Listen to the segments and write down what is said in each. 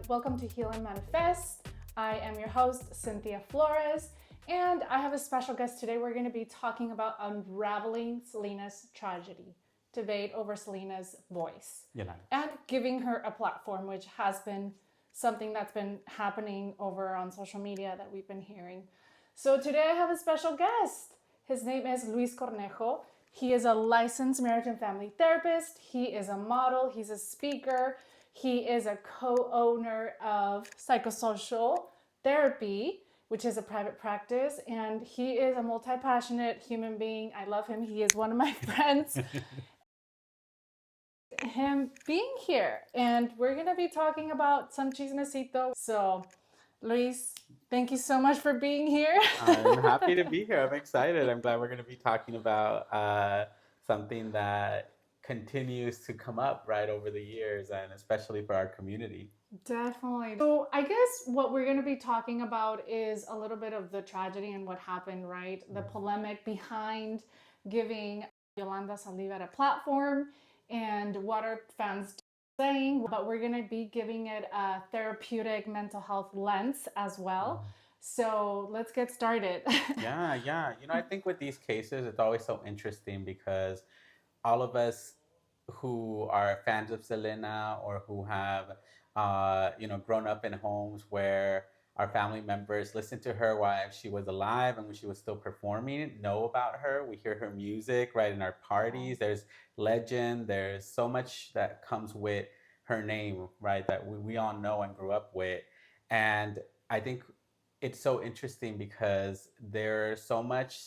Welcome to Heal and Manifest. I am your host, Cynthia Flores, and I have a special guest today. We're going to be talking about unraveling Selena's tragedy, debate over Selena's voice, Yolanda. and giving her a platform, which has been something that's been happening over on social media that we've been hearing. So today I have a special guest. His name is Luis Cornejo. He is a licensed marriage and family therapist. He is a model. He's a speaker. He is a co-owner of Psychosocial Therapy, which is a private practice, and he is a multi-passionate human being. I love him. He is one of my friends. Him being here, and we're gonna be talking about some chismecito. So, Luis, thank you so much for being here. I'm happy to be here. I'm excited. I'm glad we're going to be talking about something that continues to come up right over the years, and especially for our community. Definitely. So, I guess what we're going to be talking about is a little bit of the tragedy and what happened, right? The polemic behind giving Yolanda Saldivar a platform and what our fans saying, but we're going to be giving it a therapeutic mental health lens as well. So, let's get started. Yeah. I think with these cases, it's always so interesting because all of us who are fans of Selena or who have, grown up in homes where our family members listened to her while she was alive and when she was still performing, know about her. We hear her music right in our parties. There's legend. There's so much that comes with her name, right, that we all know and grew up with. And I think it's so interesting because there's so much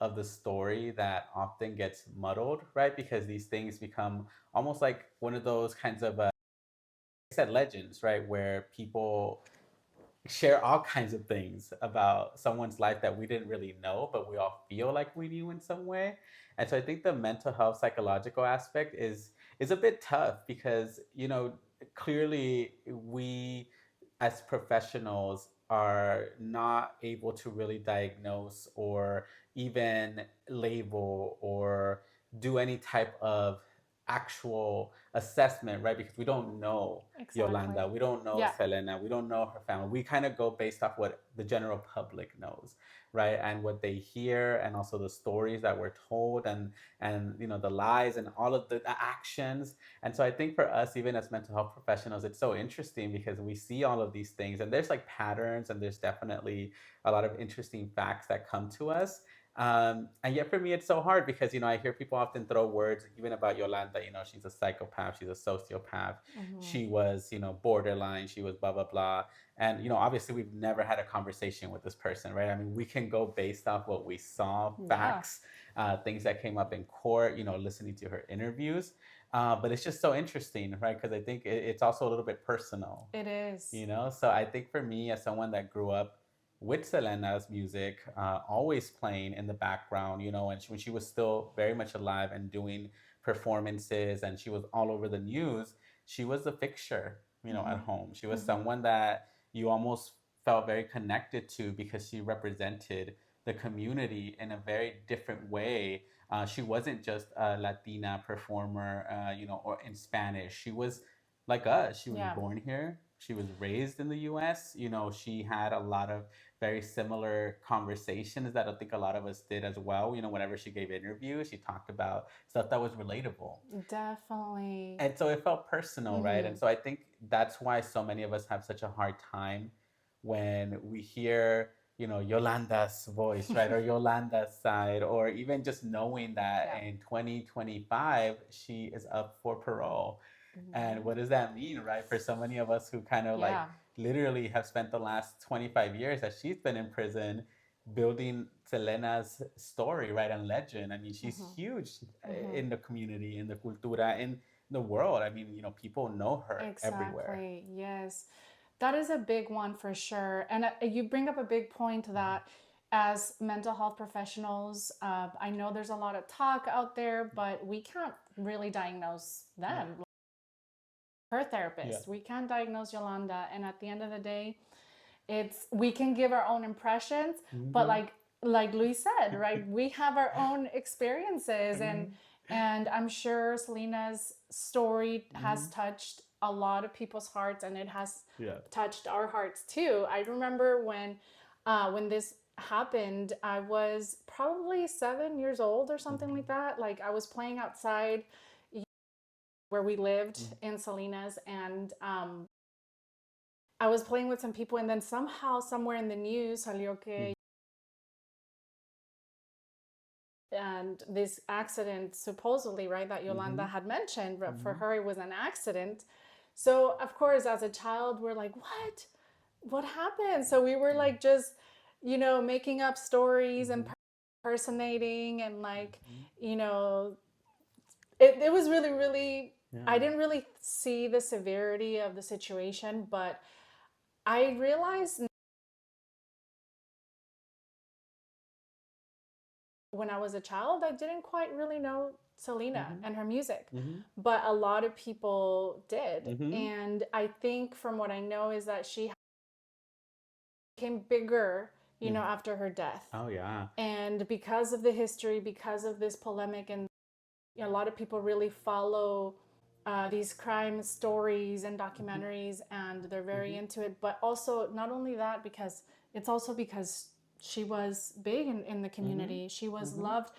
of the story that often gets muddled, right? Because these things become almost like one of those kinds of, I said, legends, right? Where people share all kinds of things about someone's life that we didn't really know, but we all feel like we knew in some way. And so I think the mental health psychological aspect is a bit tough because, clearly we as professionals are not able to really diagnose or even label or do any type of actual assessment, right? Because we don't know Yolanda, we don't know Yeah. Selena, we don't know her family. We kind of go based off what the general public knows, right? And what they hear, and also the stories that were told, and the lies and all of the actions. And so I think for us, even as mental health professionals, it's so interesting because we see all of these things, and there's like patterns, and there's definitely a lot of interesting facts that come to us. And yet for me, it's so hard because, I hear people often throw words, even about Yolanda, she's a psychopath, she's a sociopath, she was, borderline, she was blah, blah, blah. And, obviously we've never had a conversation with this person, right? I mean, we can go based off what we saw, facts, things that came up in court, listening to her interviews. But it's just so interesting, right? Because I think it's also a little bit personal. It is. So I think for me, as someone that grew up with Selena's music always playing in the background, and when she was still very much alive and doing performances and she was all over the news, she was a fixture, at home. She was someone that you almost felt very connected to because she represented the community in a very different way. She wasn't just a Latina performer, or in Spanish. She was like us. She was born here. She was raised in the US. She had a lot of very similar conversations that I think a lot of us did as well. Whenever she gave interviews, she talked about stuff that was relatable. Definitely. And so it felt personal, right? And so I think that's why so many of us have such a hard time when we hear, Yolanda's voice, right? Or Yolanda's side, or even just knowing that in 2025, she is up for parole. And what does that mean, right? For so many of us who kind of like literally have spent the last 25 years that she's been in prison building Selena's story, right? And legend. I mean, she's huge in the community, in the cultura, in the world. I mean, people know her everywhere. Exactly. Yes. That is a big one for sure. And you bring up a big point that as mental health professionals, I know there's a lot of talk out there, but we can't really diagnose them. Her therapist, we can't diagnose Yolanda. And at the end of the day, we can give our own impressions, but like Luis said, right, we have our own experiences, And I'm sure Selena's story has Mhm. touched a lot of people's hearts, and it has Yeah. touched our hearts too. I remember when this happened, I was probably 7 years old or something like Mhm. that. Like I was playing outside where we lived Mhm. in Salinas, and I was playing with some people, and then somehow, somewhere in the news, salió que and this accident supposedly, right, that Yolanda Mhm. had mentioned, but for Mhm. her it was an accident. So of course, as a child, we're like, what happened? So we were like just, making up stories and Mhm. impersonating, and like, Mhm. you know it was really, really, I Yeah. didn't really see the severity of the situation, but I realized when I was a child, I didn't quite really know Selena Mhm. and her music, Mhm. but a lot of people did. Mhm. And I think from what I know is that she became bigger, Mhm. after her death. Oh yeah. And because of the history, because of this polemic, and a lot of people really follow these crime stories and Mhm. documentaries, and they're very Mhm. into it. But also, not only that, because it's also because she was big in the Mhm. community. She was Mhm. loved.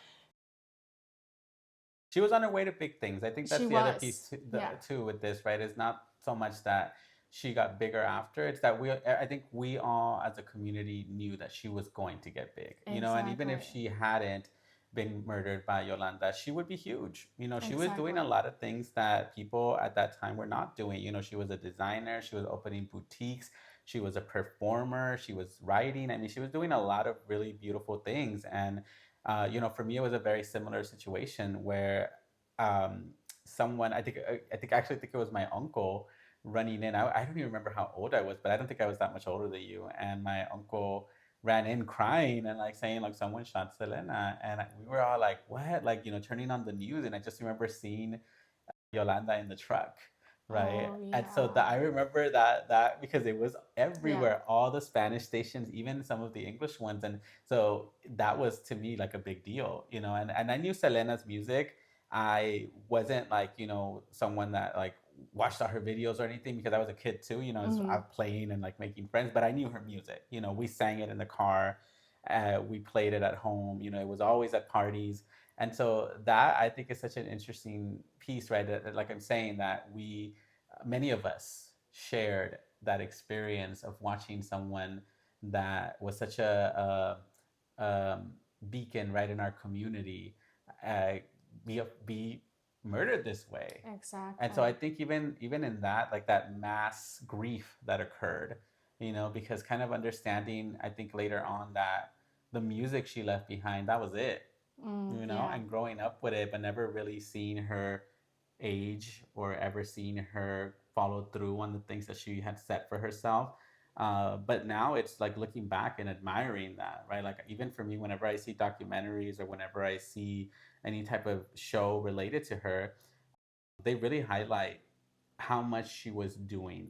She was on her way to big things. I think She that's the other piece was. too, Yeah, too with this, right? It's not so much that she got bigger after. It's that I think we all as a community knew that she was going to get big, and even if exactly. she hadn't been murdered by Yolanda, she would be huge. She was doing Exactly. a lot of things that people at that time were not doing. She was a designer, she was opening boutiques, she was a performer, she was writing. I mean, she was doing a lot of really beautiful things. And for me, it was a very similar situation where um, someone, I think it was my uncle running in. I don't even remember how old I was, but I don't think I was that much older than you. And my uncle ran in crying and like saying like someone shot Selena, and we were all like, what? Like turning on the news, and I just remember seeing Yolanda in the truck, right? Oh And so yeah. that I remember that because it was Yeah. everywhere, all the Spanish stations, even some of the English ones, and so that was to me like a big deal, And I knew Selena's music. I wasn't like someone that like watched all her videos or anything because I was a kid too, I Mm-hmm. was playing and like making friends, but I knew her music. We sang it in the car, we played it at home. It was always at parties, and so that I think is such an interesting piece, right? Like I'm saying, that many of us shared that experience of watching someone that was such a beacon, right, in our community, uh, be murdered this way. And so I Exactly. think even in that, like that mass grief that occurred, because kind of understanding, I think later on that the music she left behind, that was it, Yeah. and growing up with it, but never really seeing her age or ever seeing her follow through on the things that she had set for herself. But now it's like looking back and admiring that, right? Like even for me, whenever I see documentaries or whenever I see any type of show related to her, they really highlight how much she was doing,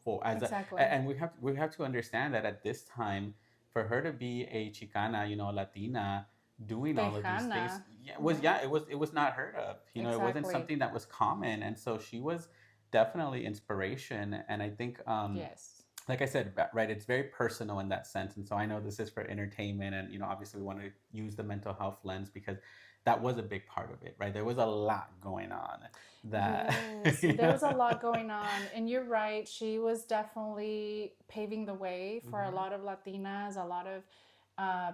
for as a, Exactly. and we have to understand that at this time, for her to be a Chicana, Latina, doing all of these things, Tejana. yeah, it was not heard of. It wasn't Exactly. something that was common, and so she was definitely inspiration. And I think, Yes. like I said, right, it's very personal in that sense. And so I know this is for entertainment, and obviously we want to use the mental health lens because that was a big part of it, right? There was a lot going on that, Yes, there was a lot going on, and you're right. She was definitely paving the way for a Mhm, lot of Latinas, a lot of, uh,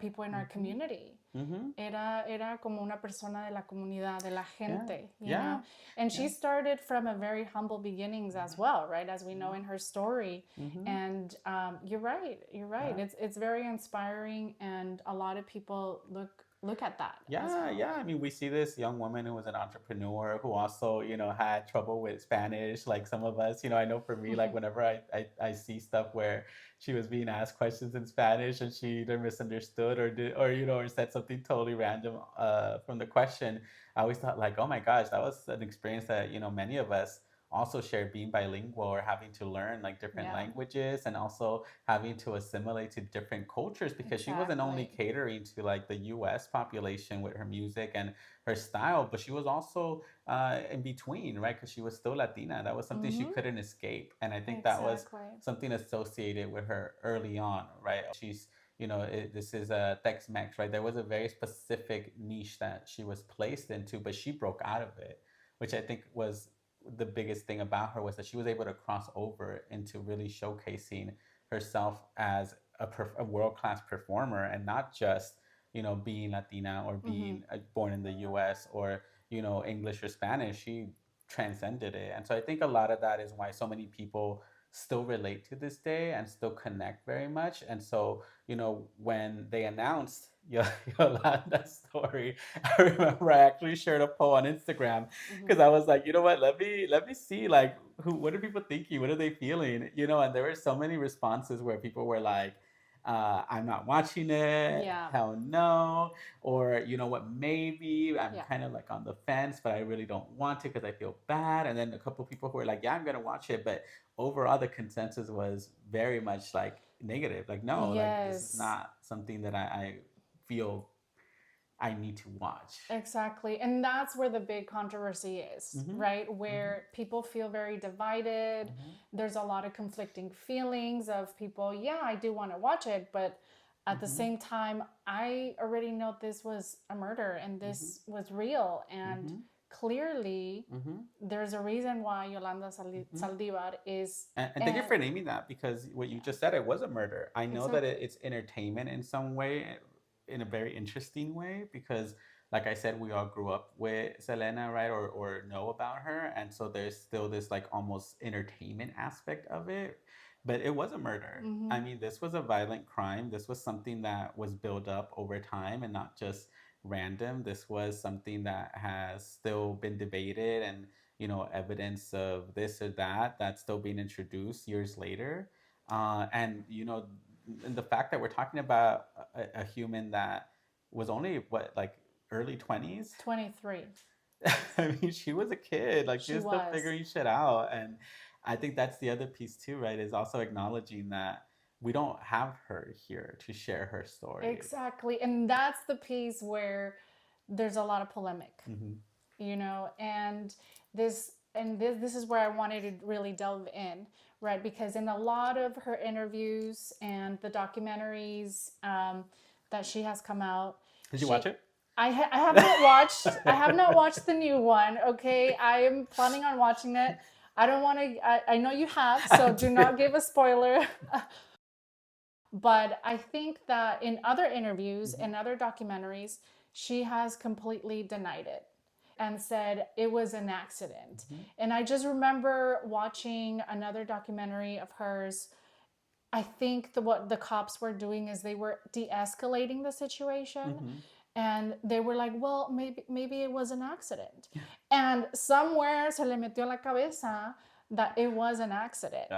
people in our mhm, community. mhm. Era como una persona de la comunidad, de la Yeah, gente. yeah, And she yeah. started from a very humble beginnings as Mhm, well, right? As we know mhm, in her story. mhm. And you're right. You're right. Yeah. It's very inspiring, and a lot of people look at that as Yeah, well. yeah. I mean, we see this young woman who was an entrepreneur who also, had trouble with Spanish, like some of us. I know for me, like whenever I see stuff where she was being asked questions in Spanish and she either misunderstood or did or said something totally random from the question, I always thought like, oh my gosh, that was an experience that, many of us also shared being bilingual or having to learn like different Yeah. languages and also having to assimilate to different cultures because she wasn't only Exactly. catering to like the US population with her music and her style, but she was also in between, right? Because she was still Latina. That was something she Mm-hmm. couldn't escape. And I think that was Exactly. something associated with her early on, right? She's, this is a Tex-Mex, right? There was a very specific niche that she was placed into, but she broke out of it, which I think was the biggest thing about her was that she was able to cross over into really showcasing herself as a world-class performer and not just being Latina or Mm-hmm. being born in the US or English or Spanish. She transcended it. And so I think a lot of that is why so many people still relate to this day and still connect very much. And so, when they announced Yolanda's story, I remember I actually shared a poll on Instagram Mm-hmm. because I was like, you know what, let me see like what are people thinking? What are they feeling? And there were so many responses where people were like, I'm not watching it, Yeah. hell no, or you know what, maybe I'm Yeah. kind of like on the fence, but I really don't want to because I feel bad. And then a couple people who were like, yeah, I'm gonna watch it, but overall the consensus was very much like negative, like no, like this is Yes. not something that I feel I need to watch. Exactly. And that's where the big controversy is, Mm-hmm. right? Mm-hmm. Where people feel very divided. Mm-hmm. There's a lot of conflicting feelings of people, yeah, I do want to watch it, but at the Mm-hmm. same time, I already know this was a murder and Mm-hmm. this was real. And Mm-hmm. clearly, Mm-hmm. there's a reason why Yolanda Mm-hmm. Saldivar is. And thank you And for naming that because what you yeah, just said, it was a murder. I know that exactly. it's entertainment in some way, in a very interesting way, because, like I said, we all grew up with Selena, right, or know about her, and so there's still this like almost entertainment aspect of it. But it was a murder. Mm-hmm. I mean, this was a violent crime. This was something that was built up over time and not just random. This was something that has still been debated and evidence of this or that that's still being introduced years later. And the fact that we're talking about a human that was only what, like early 20s. 23. I mean, she was a kid, like she She was still was. figuring shit out. And I think that's the other piece too, right? Is also acknowledging that we don't have her here to share her story. Exactly. And that's the piece where there's a lot of polemic, Mm-hmm. and this is where I wanted to really delve in, right? Because in a lot of her interviews and the documentaries that she has come out, Did you watch she it? I have not watched. I have not watched the new one. Okay, I am planning on watching it. I don't want to. I know you have, I so do not did. give a spoiler. But I think that in other interviews Mm-hmm. and other documentaries, she has completely denied it and said it was an accident. Mm-hmm. And I just remember watching another documentary of hers. I think what the cops were doing is they were de-escalating the situation, Mm-hmm. and they were like, well, maybe it was an accident. And somewhere se le metió la cabeza that it was an Yeah. accident.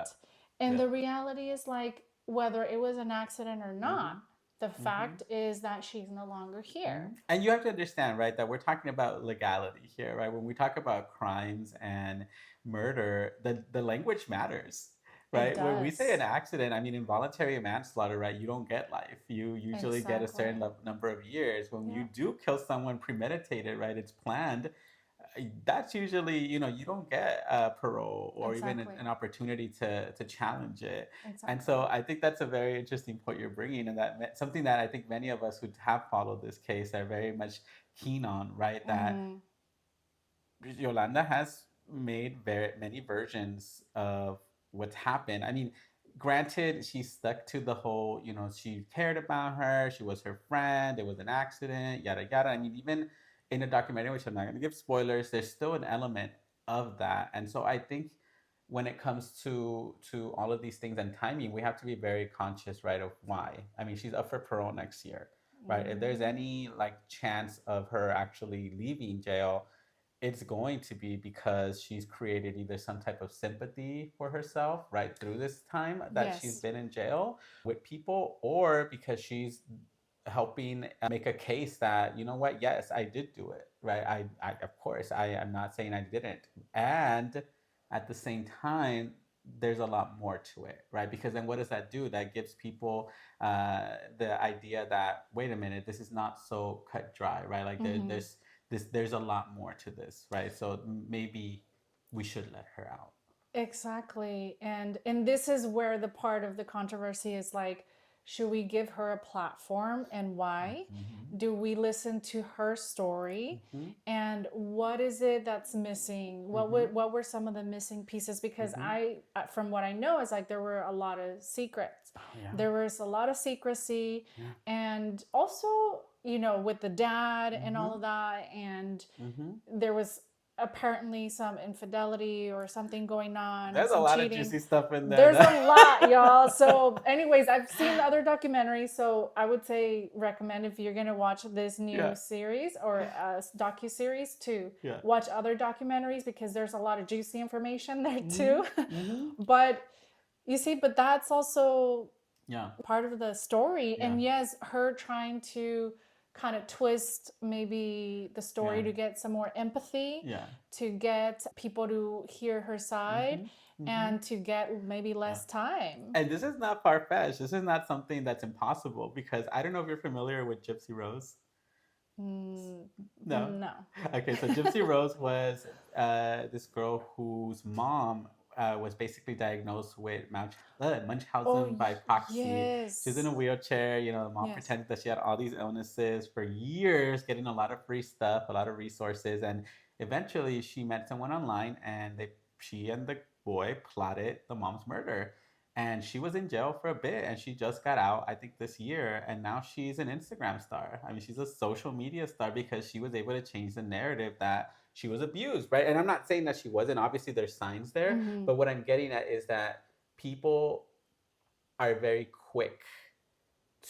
And Yeah. the reality is, like, whether it was an accident or Mm-hmm. not, the Mm-hmm. fact is that she's no longer Mm-hmm. here. And you have to understand, right, that we're talking about legality here, right? When we talk about crimes and murder, the language matters, It right? When we say an does. accident, I mean involuntary manslaughter, right? You don't get life. You usually get a certain Exactly. number of years. When you Yeah. do kill someone premeditated, right? It's planned. That's usually, you don't get parole or even Exactly. an opportunity to challenge it. And Exactly. so I think that's a very interesting point you're bringing, and something that I think many of us who have followed this case are very much keen on, right? That Mm-hmm. Yolanda has made very many versions of what's happened. I mean, granted, she stuck to the whole, she cared about her, she was her friend, it was an accident, yada yada. I mean, even in a documentary, which I'm not going to give spoilers, there's still an element of that. And so I think when it comes to all of these things and timing, we have to be very conscious, right, of why. I mean, she's up for parole next year, right? If there's Mm-hmm. any like chance of her actually leaving jail, it's going to be because she's created either some type of sympathy for herself right through this time that she's Yes. been in jail with people, or because she's helping make a case that, you know what, yes, I did do it, right? I of course, I am not saying I didn't. And At the same time, there's a lot more to it, right? Because then what does that do? That gives people the idea that, wait a minute, this is not so cut dry, right? Like Mm-hmm. there's a lot more to this, right? So maybe we should let her out. Exactly. And this is where the part of the controversy is like, should we give her a platform and why? Mm-hmm. Do we listen to her story? Mm-hmm. And what is it that's missing? Mm-hmm. What were some of the missing pieces? Because Mm-hmm. from what I know, is like there were a lot of secrets. Oh yeah. There was a lot of secrecy, Yeah. and also, with the dad and all Mm-hmm. of that, and Mm-hmm. there was apparently some infidelity or something going on, There's a some lot of cheating. juicy stuff in there. There's a lot, y'all. So, anyways, I've seen other documentaries, so I would say recommend if you're gonna watch this new Yeah. series or docu series to Yeah. watch other documentaries because there's a lot of juicy information there Mm-hmm. too. Mm-hmm. But you see, but that's also Yeah. part of the story. Yeah. And yes, her trying to kind of twist maybe the story Yeah. to get some more empathy, Yeah. to get people to hear her side, Mm-hmm. and to get maybe less time. And this is not far fetched. This is not something that's impossible because I don't know if you're familiar with Gypsy Rose. No. No. Okay, so Gypsy Rose was this girl whose mom was basically diagnosed with Munchausen by proxy. Yes. She's in a wheelchair. The mom Yes. pretended that she had all these illnesses for years, getting a lot of free stuff, a lot of resources, and eventually she met someone online, and she and the boy plotted the mom's murder. And she was in jail for a bit, and she just got out, I think, this year, and now she's an Instagram star. I mean, she's a social media star because she was able to change the narrative that she was abused, right? And I'm not saying that she wasn't. Obviously, there's signs there, Mm-hmm. but what I'm getting at is that people are very quick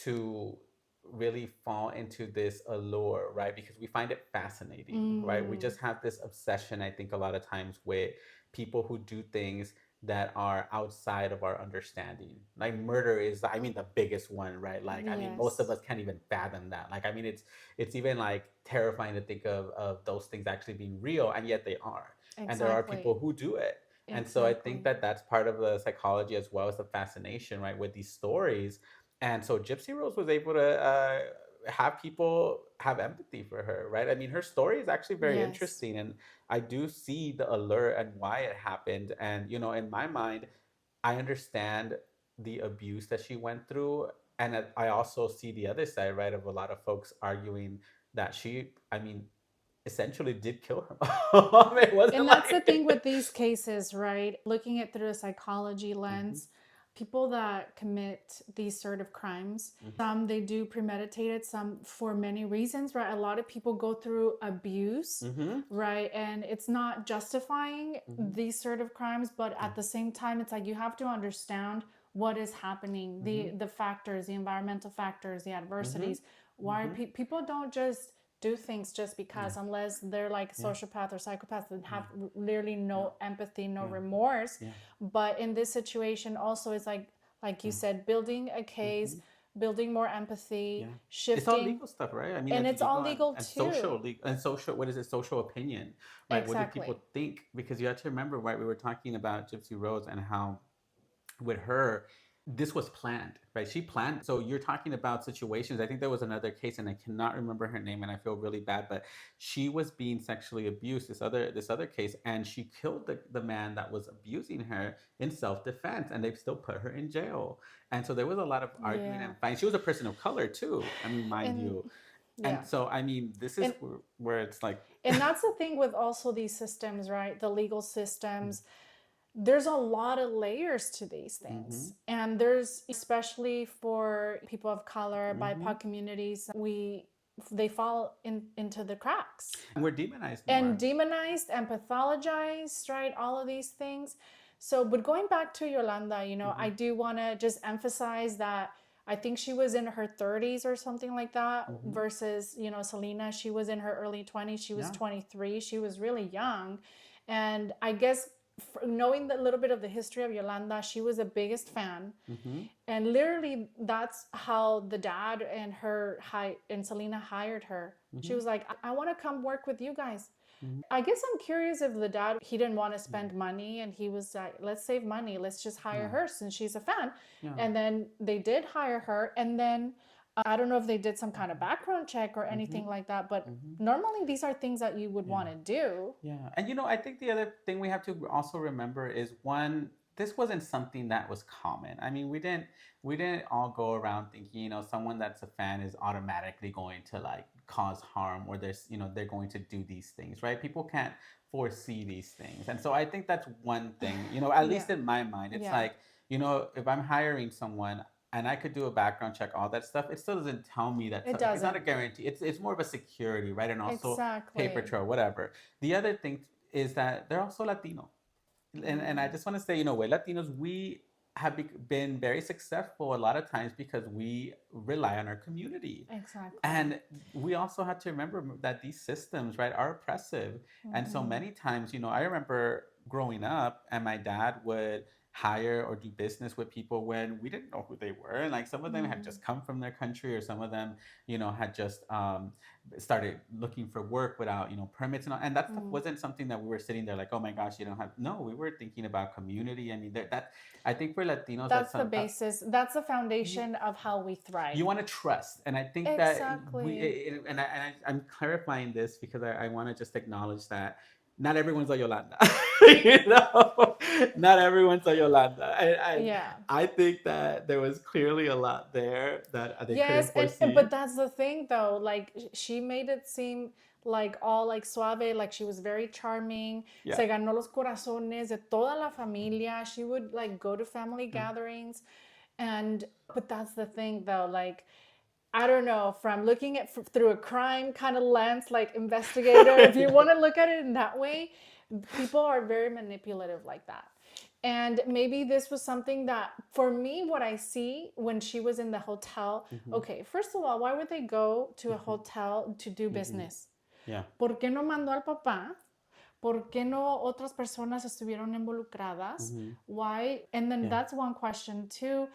to really fall into this allure, right? Because we find it fascinating, right? We just have this obsession, I think, a lot of times with people who do things that are outside of our understanding. Like murder is, I mean, the biggest one, right? Like, I mean, most of Yes. us can't even fathom that. Like, I mean, it's even like terrifying to think of those things actually being real, and yet they are. And there are Exactly. people who do it. And so I think that that's part of the psychology as well as the fascination, right, with these stories. And so Gypsy Rose was able to have people have empathy for her, right? I mean, her story is actually very Yes. interesting, and I do see the allure and why it happened. And in my mind, I understand the abuse that she went through, and I also see the other side, right, of a lot of folks arguing that she, I mean, essentially did kill her mom. It wasn't And that's the like thing with these cases, right? Looking at through a psychology lens, people that commit these sort of crimes, some they do premeditated, some for many reasons, right? A lot of people go through abuse, right? And it's not justifying these sort of crimes, but at the same time, it's like you have to understand what is happening, the factors, the environmental factors, the adversities. Why people don't just do things just because, unless they're like sociopath or psychopaths that have literally no empathy, no remorse. But in this situation also, it's like you said, building a case, building more empathy, shifting. It's all legal stuff, right? I mean, And it's all legal and too. social. What is it? Social opinion, right? What do Exactly. people think? Because you have to remember, right? We were talking about Gypsy Rose and how, with her, this was planned, right? She planned. So you're talking about situations. I think there was another case, and I cannot remember her name, and I feel really bad. But she was being sexually abused. This other case, and she killed the man that was abusing her in self defense, and they've still put her in jail. And so there was a lot of arguing and fighting. She was a person of color too. I mean, mind you. And so, I mean, this is where it's like. And that's the thing with also these systems, right? The legal systems. There's a lot of layers to these things. And there's, especially for people of color, BIPOC communities, they fall into the cracks. And we're demonized more. more. And demonized and pathologized, right? All of these things. So, but going back to Yolanda, I do want to just emphasize that I think she was in her 30s or something like that, versus, Selena, she was in her early 20s. She was 23. She was really young. And I guess knowing a little bit of the history of Yolanda, she was the biggest fan. And literally, that's how the dad and Selena hired her. She was like, I want to come work with you guys. I guess I'm curious if the dad, he didn't want to spend money and he was like, let's save money. Let's just hire her since she's a fan. Yeah. And then they did hire her. And then I don't know if they did some kind of background check or anything like that, but normally these are things that you would want to do. Yeah. And I think the other thing we have to also remember is one, this wasn't something that was common. I mean, we didn't all go around thinking, someone that's a fan is automatically going to like cause harm or they're going to do these things, right? People can't foresee these things. And so I think that's one thing, at least in my mind, it's like, if I'm hiring someone, and I could do a background check, all that stuff. It still doesn't tell me that It it's not a doesn't. guarantee. It's more of a security, right? And also paper Exactly. trail, whatever. The other thing is that they're also Latino, and I just want to say, we're Latinos. We have been very successful a lot of times because we rely on our community. Exactly. And we also have to remember that these systems, right, are oppressive. And so many times, I remember growing up and my dad would hire or do business with people when we didn't know who they were. And like some of them had just come from their country or some of them, had just started looking for work without, permits and all. And that stuff wasn't something that we were sitting there like, oh my gosh, you don't have. No, we were thinking about community. I mean, that I think for Latinos, That's the basis. That's the foundation of how we thrive. you want to trust, and I think Exactly. I'm clarifying this because I want to just acknowledge that not everyone's a Yolanda. Not everyone's a Yolanda. Yeah. I think that there was clearly a lot there that they Yes, couldn't and foresee. but that's the thing though. Like she made it seem like all like suave, like she was very charming. Yeah. Se ganó los corazones de toda la familia. She would like go to family gatherings, and but that's the thing though. Like I don't know, from looking at through a crime kind of lens, like investigator. If you want to look at it in that way, people are very manipulative like that. And maybe this was something that, for me, what I see when she was in the hotel, okay, first of all, why would they go to a hotel to do business? Yeah. ¿Por qué no mandó al papá? ¿Por qué no otras personas estuvieron involucradas? Why? And then that's one question too.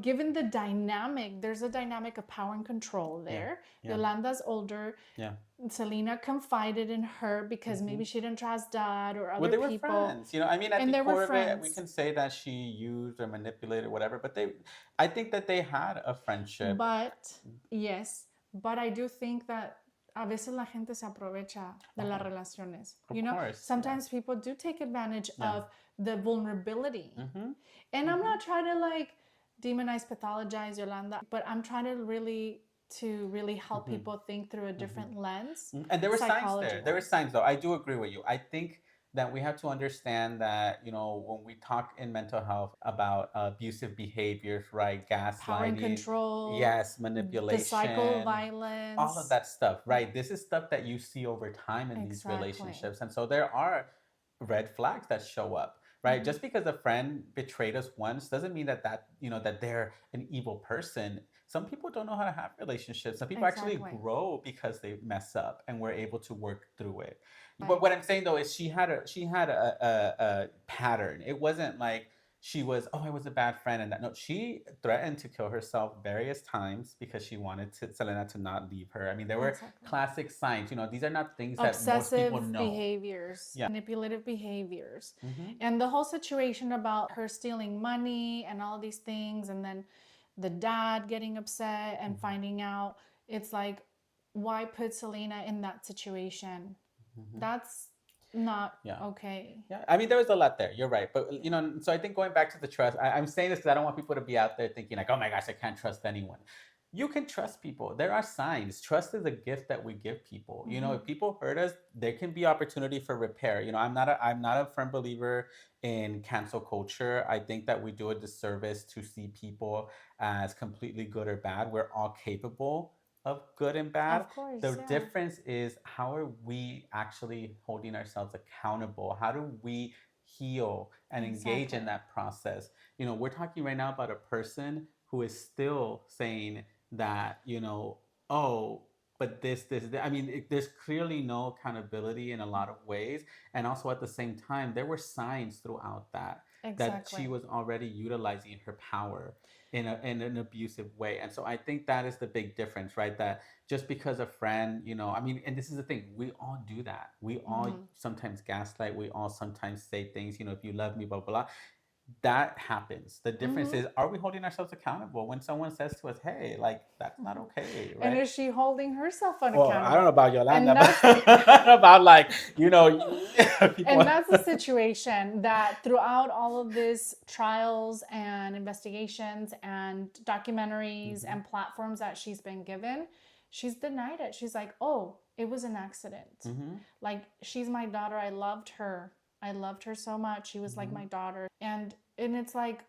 Given the dynamic, there's a dynamic of power and control there. Yolanda's older. Yeah. Selena confided in her because maybe she didn't trust dad or other Well, they were people. friends. I mean, at And the they were core of it, friends. we can say that she used or manipulated whatever, but I think that they had a friendship. But, yes, but I do think that a veces la gente se aprovecha de las relaciones. Of course, sometimes people do take advantage of the vulnerability. And I'm not trying to like demonize, pathologize Yolanda, but I'm trying to really help people think through a different lens. And there were signs there. There were signs, though. I do agree with you. I think that we have to understand that, when we talk in mental health about abusive behaviors, right? Gaslighting, power and control, yes, manipulation, the cycle of violence, all of that stuff, right? This is stuff that you see over time in these relationships. And so there are red flags that show up, right? Just because a friend betrayed us once doesn't mean that that they're an evil person. Some people don't know how to have relationships. Some people actually grow because they mess up and we're able to work through it. But what I'm saying though is she had a pattern. It wasn't like she was, oh, I was a bad friend, and that. No, she threatened to kill herself various times because she wanted Selena to not leave her. I mean, there were classic signs. These are not things that most people know. Behaviors, manipulative behaviors, and the whole situation about her stealing money and all these things, and then the dad getting upset and finding out. It's like, why put Selena in that situation? That's not okay. Yeah, I mean, there was a lot there. You're right. But, so I think going back to the trust, I'm saying this because I don't want people to be out there thinking like, oh my gosh, I can't trust anyone. You can trust people. There are signs. Trust is a gift that we give people. If people hurt us, there can be opportunity for repair. I'm not a firm believer in cancel culture. I think that we do a disservice to see people as completely good or bad. We're all capable of good and bad. Of course, the difference is, how are we actually holding ourselves accountable? How do we heal and engage in that process? We're talking right now about a person who is still saying that, oh, but I mean, there's clearly no accountability in a lot of ways. And also at the same time, there were signs throughout that she Exactly. was already utilizing her power in an abusive way. And so I think that is the big difference, right? That just because a friend, I mean, and this is the thing, we all do that. We all Mm-hmm. sometimes gaslight, we all sometimes say things, if you love me, blah, blah, blah. That happens. The difference Mm-hmm. is, are we holding ourselves accountable when someone says to us, hey, like, that's not okay, And right? is she holding herself Well, I don't know unaccountable? about Yolanda, And but that's I don't know about, like, people. and that's the situation that throughout all of these trials and investigations and documentaries Mhm, and platforms that she's been given, she's denied it. She's like, oh, it was an accident. mhm, Like, she's my daughter. I loved her. I loved her so much. She was like mhm, my daughter. And it's like,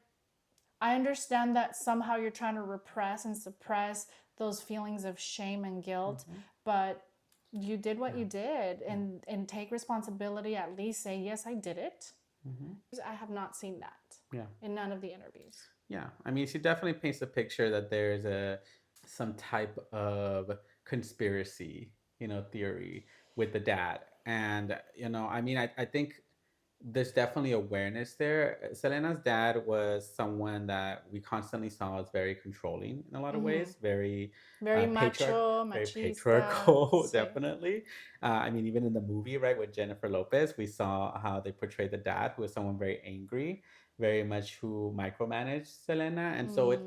I understand that somehow you're trying to repress and suppress those feelings of shame and guilt, mhm. but you did what Yeah, you did, yeah. and take responsibility. At least say, yes, I did it. Mhm. I have not seen that Yeah. in none of the interviews. Yeah. I mean, she definitely paints a picture that there's some type of conspiracy, theory with the dad. And, I mean, I think there's definitely awareness there. Selena's dad was someone that we constantly saw as very controlling in a lot of Mm-hmm. ways, very Very macho, very machista. patriarchal, Sí. definitely. I mean, even in the movie, right, with Jennifer Lopez, we saw how they portrayed the dad, who was someone very angry, very much who micromanaged Selena, and so it's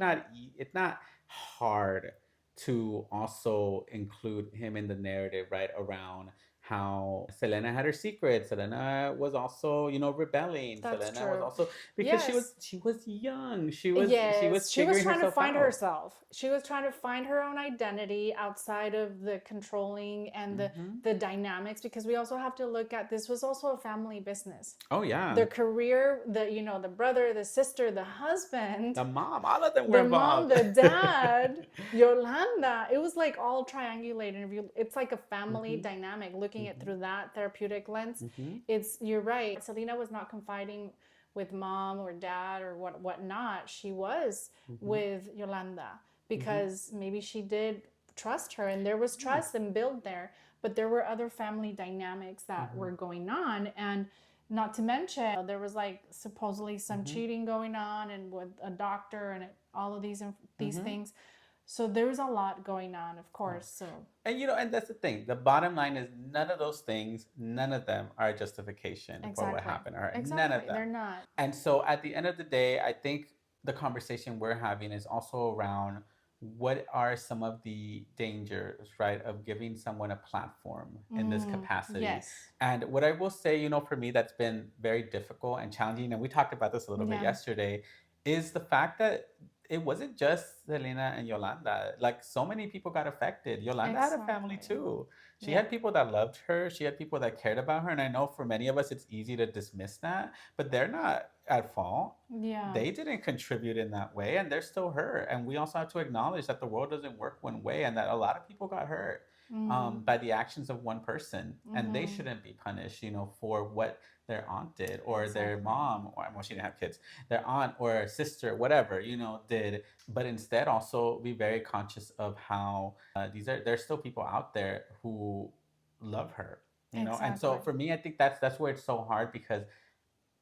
not hard to also include him in the narrative, right, around how Selena had her secrets. Selena was also, rebelling. That's Selena was true. also because she was Yes. she was young. She was Yes, she was figuring trying to herself find out. herself. She was trying to find her own identity outside of the controlling and the Hmm. the dynamics, because we also have to look at, this was also a family business. Oh yeah, The career, the brother, the sister, the husband, the mom, all of them were the mom, involved. the dad, Yolanda. It was like all triangulated. It's like a family Hmm. dynamic. Looking at Hmm. through that therapeutic lens, Hmm. you're right. Selena was not confiding with mom or dad or whatnot. She was Hmm. with Yolanda Hmm. because maybe she did trust her, and there was Yeah. trust and build there. But there were other family dynamics that Hmm. were going on, and not to mention, there was like supposedly some Hmm. cheating going on, and with a doctor, and all of these Hmm. things. So there's a lot going on, of Yeah. course. So And that's the thing. The bottom line is none of those things, none of them are a justification for what exactly, happened. All right, none exactly, of them. they're not. And so at the end of the day, I think the conversation we're having is also around what are some of the dangers, right, of giving someone a platform in this capacity. Yes. And what I will say, for me, that's been very difficult and challenging, and we talked about this a little bit Yeah. yesterday, is the fact that it wasn't just Selena and Yolanda. Like, so many people got affected. Yolanda had a family Exactly. too. She Yeah. had people that loved her. She had people that cared about her. And I know for many of us, it's easy to dismiss that, but they're not at fault. Yeah. They didn't contribute in that way, and they're still hurt. And we also have to acknowledge that the world doesn't work one way, and that a lot of people got hurt by the actions of one person, and they shouldn't be punished, for what their aunt did, or their Exactly. mom, or well, she didn't have kids, their aunt or sister, whatever, did. But instead, also be very conscious of how there's still people out there who love her, And so Exactly. for me, I think that's where it's so hard, because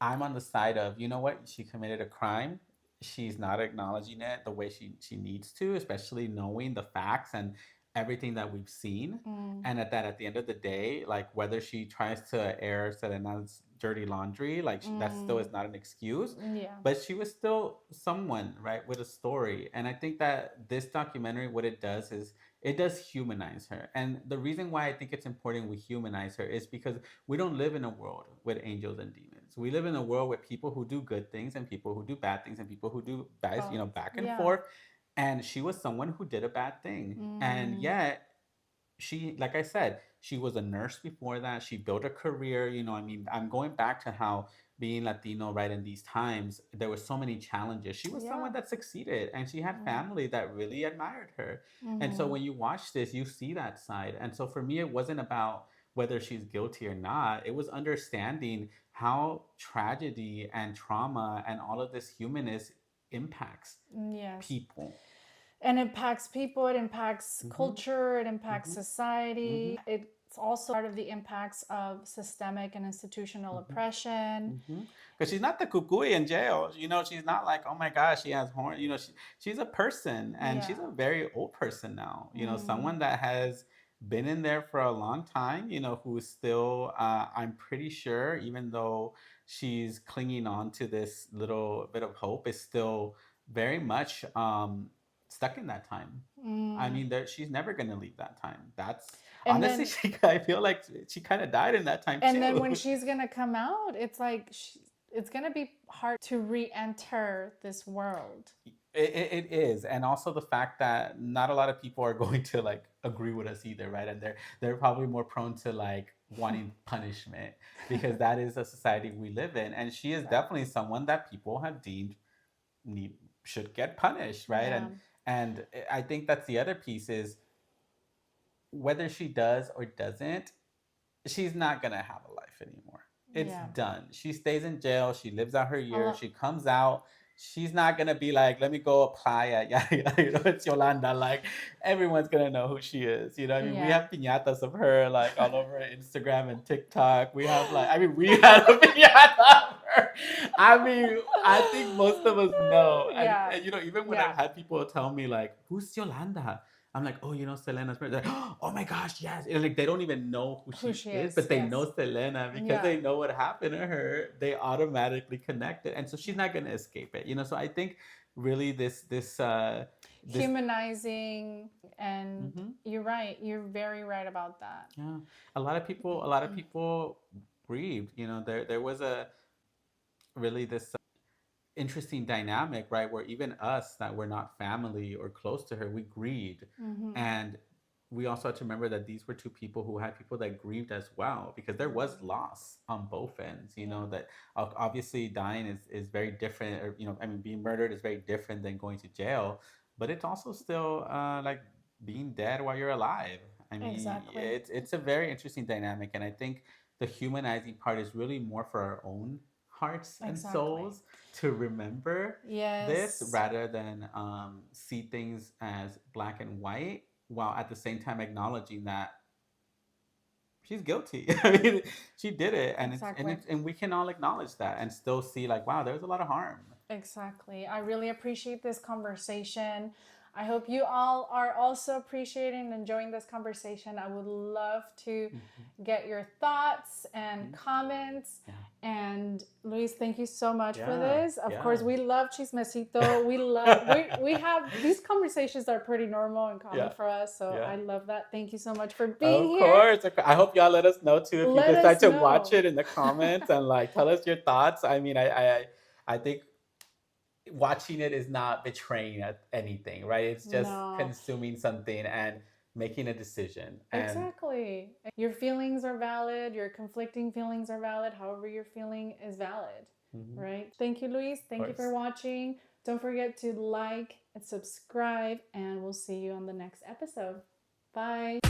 I'm on the side of, what, she committed a crime. She's not acknowledging it the way she needs to, especially knowing the facts and everything that we've seen. And at the end of the day, like, whether she tries to air Selena's dirty laundry, like, that still is not an excuse. Yeah. But she was still someone, right, with a story. And I think that this documentary, what it does is it does humanize her. And the reason why I think it's important we humanize her is because we don't live in a world with angels and demons. We live in a world with people who do good things and people who do bad things and people who do bad, Both. back and Yeah. forth. And she was someone who did a bad thing. And yet, she, like I said, she was a nurse before that. She built a career. I mean, I'm going back to how being Latino, right, in these times, there were so many challenges. She was Yeah. someone that succeeded, and she had family that really admired her. And so Mm-hmm. when you watch this, you see that side. And so for me, it wasn't about whether she's guilty or not. It was understanding how tragedy and trauma and all of this humanness impacts Yes. people. And it impacts people, it impacts culture, it impacts Mm-hmm. society. It's also part of the impacts of systemic and institutional oppression. Because she's not the kukui in jail. She's not like, oh my gosh, she has horn. She's a person, and Yeah. she's a very old person now. Someone that has been in there for a long time. Who's still, I'm pretty sure, even though she's clinging on to this little bit of hope, is still very much stuck in that time. I mean, she's never gonna leave that time. That's And honestly, then I feel like she kind of died in that time and then too. when she's gonna come out, it's like it's gonna be hard to re-enter this world. It is, and also the fact that not a lot of people are going to like agree with us either, right? And they're probably more prone to like wanting punishment because that is a society we live in, and she is definitely someone that people have deemed need should get punished, right? Yeah. And I think that's the other piece is whether she does or doesn't, she's not gonna have a life anymore. It's Yeah. done. She stays in jail. She lives out her A year. lot. She comes out. She's not gonna be like, let me go apply at it's Yolanda. Like everyone's gonna know who she is. I mean, we Yeah. have piñatas of her like all over Instagram and TikTok. We have like, I mean, we had a piñata of her. I mean, I think most of us know. Yeah. And even when Yeah. I've had people tell me like, who's Yolanda? I'm like, oh, Selena's friend. Like, oh my gosh, yes. And like they don't even know who Who she she is, is, but they yes. know Selena because Yeah. they know what happened to her. They automatically connect it, and so she's not gonna escape it. So I think really this. Humanizing, and Mhm. you're right. You're very right about that. Yeah, a lot of people grieved. There was a really this interesting dynamic, right? Where even us that were not family or close to her, we grieved. And we also have to remember that these were two people who had people that grieved as well, because there was loss on both ends. That obviously dying is very different, or, I mean, being murdered is very different than going to jail, but it's also still like being dead while you're alive. I mean, Exactly. it's a very interesting dynamic. And I think the humanizing part is really more for our own hearts and Exactly. souls to remember this Yes. rather than see things as black and white, while at the same time acknowledging that she's guilty. I mean, she did it, and Exactly. and we can all acknowledge that and still see like, wow, there was a lot of harm. Exactly. I really appreciate this conversation. I hope you all are also appreciating and enjoying this conversation. I would love to get your thoughts and comments. Yeah. And Luis, thank you so much for Yeah, this. Of yeah. course, we love Chismecito. We have these conversations are pretty normal and common Yeah. for us. So Yeah. I love that. Thank you so much for being Of here. course. I hope y'all let us know too if Let you decide us to know. watch it in the comments and like tell us your thoughts. I mean, I think watching it is not betraying anything, right? It's just No. consuming something and making a decision. And Exactly. Your feelings are valid, your conflicting feelings are valid. However, you're feeling is valid, right? Thank you, Luis. Thank you for watching. Don't forget to like and subscribe, and we'll see you on the next episode. Bye.